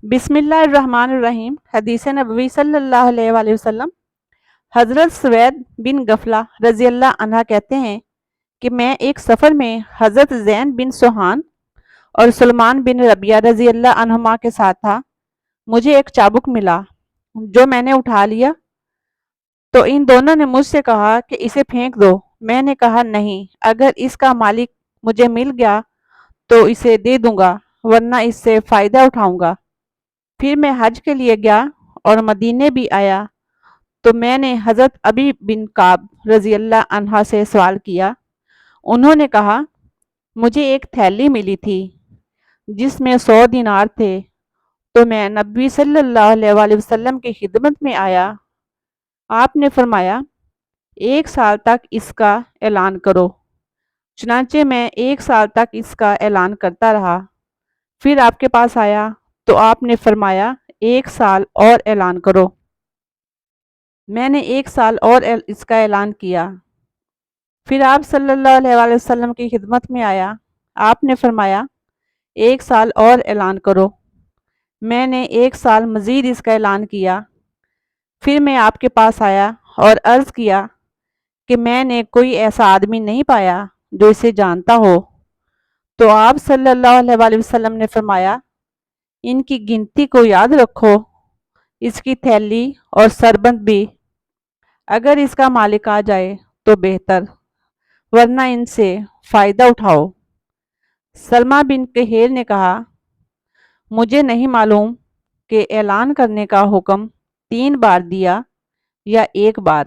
بسم اللہ الرحمن الرحیم۔ حدیث نبوی صلی اللہ علیہ وآلہ وسلم۔ حضرت سوید بن غفلہ رضی اللہ عنہ کہتے ہیں کہ میں ایک سفر میں حضرت زین بن سوحان اور سلمان بن ربیعہ رضی اللہ عنہما کے ساتھ تھا۔ مجھے ایک چابک ملا جو میں نے اٹھا لیا تو ان دونوں نے مجھ سے کہا کہ اسے پھینک دو۔ میں نے کہا نہیں، اگر اس کا مالک مجھے مل گیا تو اسے دے دوں گا، ورنہ اس سے فائدہ اٹھاؤں گا۔ پھر میں حج کے لیے گیا اور مدینے بھی آیا تو میں نے حضرت ابی بن کعب رضی اللہ عنہ سے سوال کیا۔ انہوں نے کہا مجھے ایک تھیلی ملی تھی جس میں 100 دینار تھے، تو میں نبی صلی اللہ علیہ وآلہ وسلم کی خدمت میں آیا۔ آپ نے فرمایا 1 سال تک اس کا اعلان کرو۔ چنانچہ میں 1 سال تک اس کا اعلان کرتا رہا۔ پھر آپ کے پاس آیا تو آپ نے فرمایا 1 سال اور اعلان کرو۔ میں نے 1 سال اور اس کا اعلان کیا۔ پھر آپ صلی اللہ علیہ وآلہ وسلم کی خدمت میں آیا۔ آپ نے فرمایا 1 سال اور اعلان کرو۔ میں نے 1 سال مزید اس کا اعلان کیا۔ پھر میں آپ کے پاس آیا اور عرض کیا کہ میں نے کوئی ایسا آدمی نہیں پایا جو اسے جانتا ہو، تو آپ صلی اللہ علیہ وآلہ وسلم نے فرمایا ان کی گنتی کو یاد رکھو، اس کی تھیلی اور سربند بھی، اگر اس کا مالک آ جائے تو بہتر، ورنہ ان سے فائدہ اٹھاؤ۔ سلمہ بن کہیل نے کہا مجھے نہیں معلوم کہ اعلان کرنے کا حکم 3 بار دیا یا 1 بار۔